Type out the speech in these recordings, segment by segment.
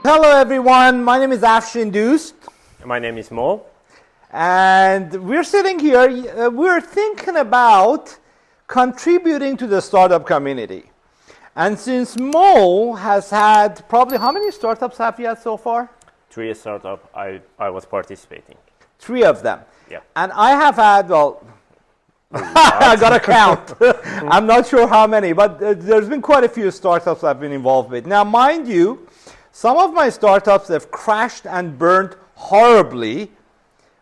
Hello everyone, my name is Afshin Doost. My name is Mo. And we're sitting here, we're thinking about contributing to the startup community. And since Mo has had probably, how many startups have you had so far? 3 startups I was participating. 3 of them. Yeah. And I have had, well, I got to count. I'm not sure how many, but there's been quite a few startups I've been involved with. Now, mind you, some of my startups have crashed and burned horribly,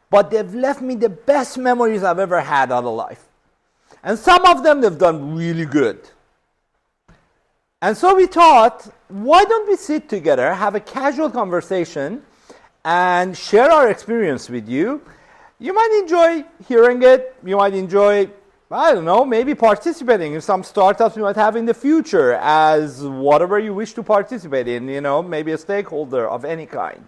but they've left me the best memories I've ever had out of life. And some of them they've done really good. And so we thought, why don't we sit together, have a casual conversation, and share our experience with you. You might enjoy hearing it. You might enjoy, I don't know, maybe participating in some startups you might have in the future as whatever you wish to participate in, you know, maybe a stakeholder of any kind.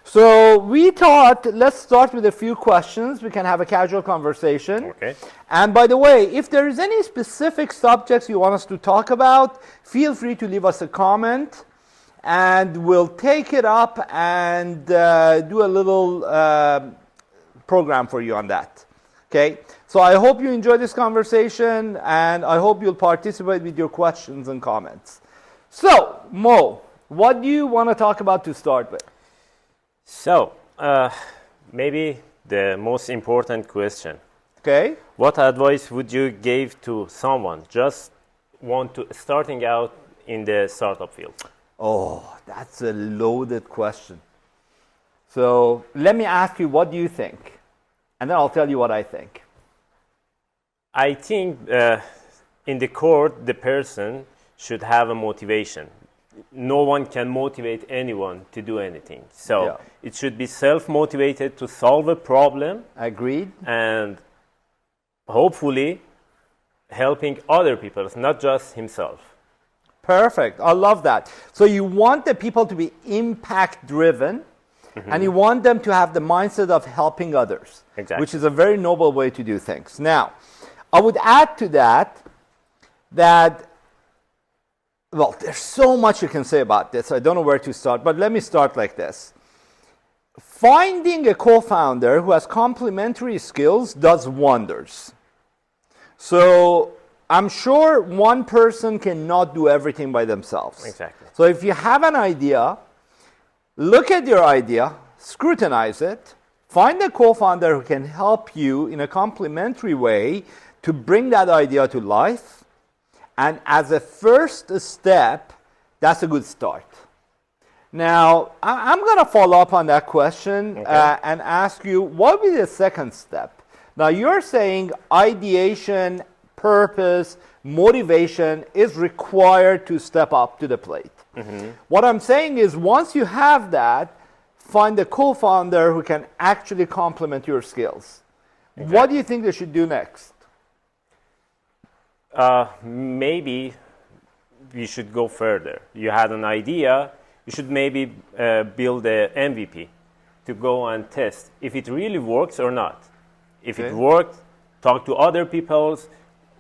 So we thought, let's start with a few questions. We can have a casual conversation. Okay. And by the way, if there is any specific subjects you want us to talk about, feel free to leave us a comment and we'll take it up and do a little program for you on that. Okay? So I hope you enjoy this conversation and I hope you'll participate with your questions and comments. So, Mo, what do you want to talk about to start with? So, maybe the most important question. Okay. What advice would you give to someone just starting out in the startup field? Oh, that's a loaded question. So let me ask you, what do you think? And then I'll tell you what I think. I think in the core, the person should have a motivation. No one can motivate anyone to do anything. So it should be self-motivated to solve a problem. Agreed. And hopefully helping other people, not just himself. Perfect. I love that. So you want the people to be impact-driven, and you want them to have the mindset of helping others, which is a very noble way to do things. Now, I would add to that, well, there's so much you can say about this. I don't know where to start, but let me start like this. Finding a co-founder who has complementary skills does wonders. So I'm sure one person cannot do everything by themselves. Exactly. So if you have an idea, look at your idea, scrutinize it, find a co-founder who can help you in a complementary way to bring that idea to life. And as a first step, that's a good start. Now, I'm going to follow up on that question and ask you, what would be the second step? Now, you're saying ideation, purpose, motivation is required to step up to the plate. What I'm saying is, once you have that, find a co-founder who can actually complement your skills. What do you think they should do next? Maybe we should go further. You had an idea, you should maybe build a MVP to go and test if it really works or not. If it worked, talk to other people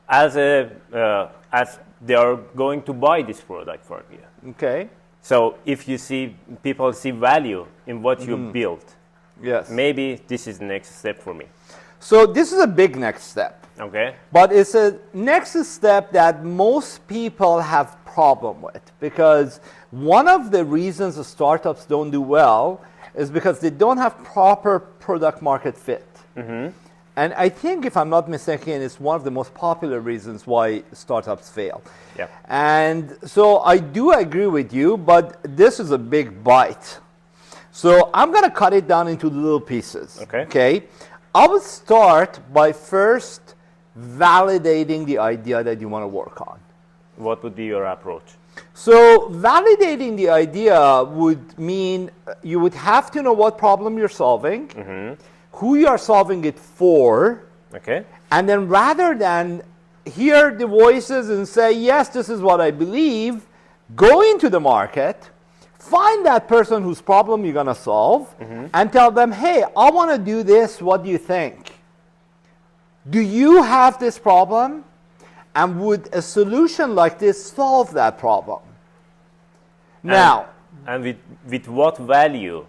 as they are going to buy this product for you. Okay. So if you see people see value in what you built, maybe this is the next step for me. So this is a big next step. Okay. But it's a next step that most people have problem with, because one of the reasons the startups don't do well is because they don't have proper product market fit. And I think, if I'm not mistaken, it's one of the most popular reasons why startups fail. Yeah. And so I do agree with you, but this is a big bite. So I'm going to cut it down into little pieces. Okay. I would start by first validating the idea that you want to work on. What would be your approach? So validating the idea would mean you would have to know what problem you're solving, who you are solving it for, and then rather than hear the voices and say, yes, this is what I believe, go into the market, find that person whose problem you're going to solve, and tell them, hey, I want to do this, what do you think? Do you have this problem? And would a solution like this solve that problem? Now, and with what value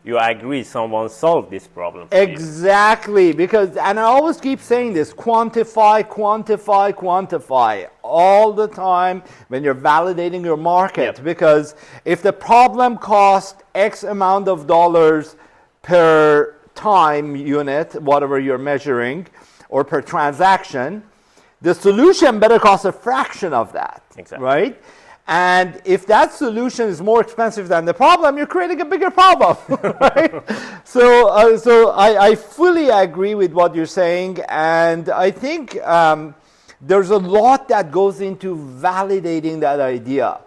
you agree someone solved this problem for you. Exactly, because, and I always keep saying this, quantify, quantify, quantify all the time when you're validating your market. Yep. Because if the problem costs X amount of dollars per time unit, whatever you're measuring, or per transaction, the solution better cost a fraction of that, Exactly. right? And if that solution is more expensive than the problem, you're creating a bigger problem, right? So I fully agree with what you're saying, and I think there's a lot that goes into validating that idea.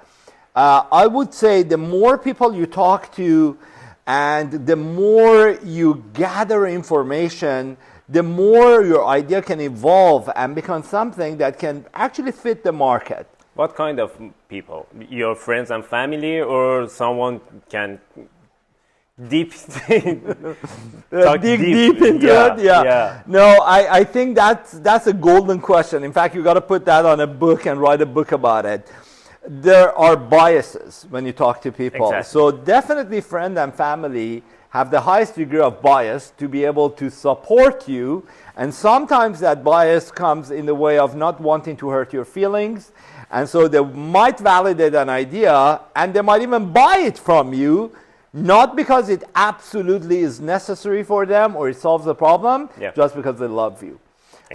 I would say the more people you talk to and the more you gather information, the more your idea can evolve and become something that can actually fit the market. What kind of people? Your friends and family, or someone can dig deep into it? Yeah. No, I think that's a golden question. In fact, you got to put that on a book and write a book about it. There are biases when you talk to people. Exactly. So definitely friend and family have the highest degree of bias to be able to support you. And sometimes that bias comes in the way of not wanting to hurt your feelings. And so they might validate an idea, and they might even buy it from you, not because it absolutely is necessary for them or it solves the problem, just because they love you.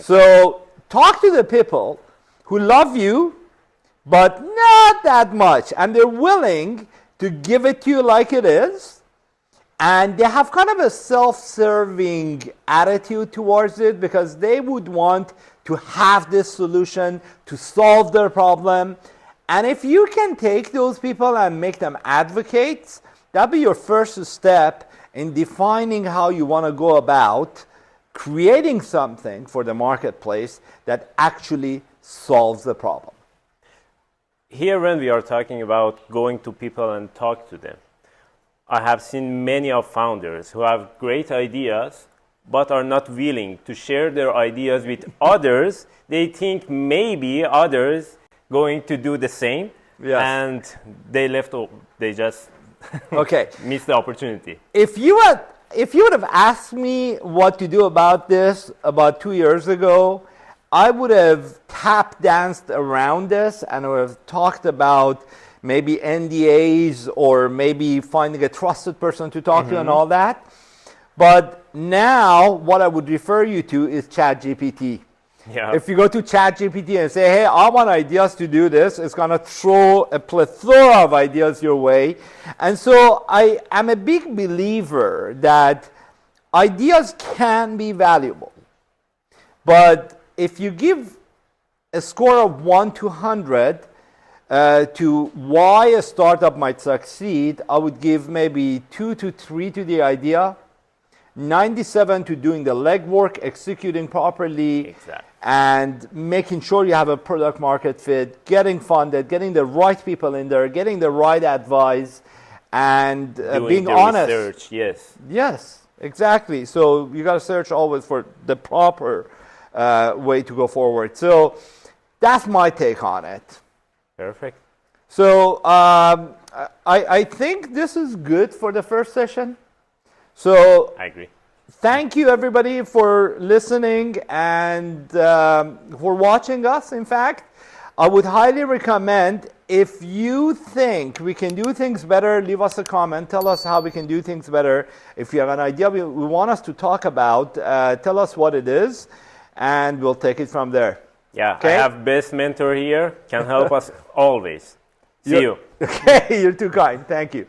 So talk to the people who love you, but not that much, and they're willing to give it to you like it is, and they have kind of a self-serving attitude towards it because they would want to have this solution to solve their problem. And if you can take those people and make them advocates, that'll be your first step in defining how you want to go about creating something for the marketplace that actually solves the problem. Here, when we are talking about going to people and talk to them, I have seen many of founders who have great ideas but are not willing to share their ideas with others. They think maybe others going to do the same, and they just missed the opportunity. If you would have asked me what to do about this about 2 years ago, I would have tap danced around this and would have talked about maybe NDAs or maybe finding a trusted person to talk to and all that. But now what I would refer you to is ChatGPT. Yeah. If you go to ChatGPT and say, hey, I want ideas to do this, it's going to throw a plethora of ideas your way. And so I am a big believer that ideas can be valuable. But if you give a score of 1 to 100 to why a startup might succeed, I would give maybe 2 to 3 to the idea, 97 to doing the legwork, executing properly, and making sure you have a product market fit, getting funded, getting the right people in there, getting the right advice, and being honest. Research, Yes, exactly. So you got to search always for the proper way to go forward. So that's my take on it. Perfect. So I think this is good for the first session. So I agree. Thank you, everybody, for listening and for watching us, in fact. I would highly recommend, if you think we can do things better, leave us a comment. Tell us how we can do things better. If you have an idea we want us to talk about, tell us what it is, and we'll take it from there. Yeah, okay? I have best mentor here, can help us always. See you. Okay, you're too kind. Thank you.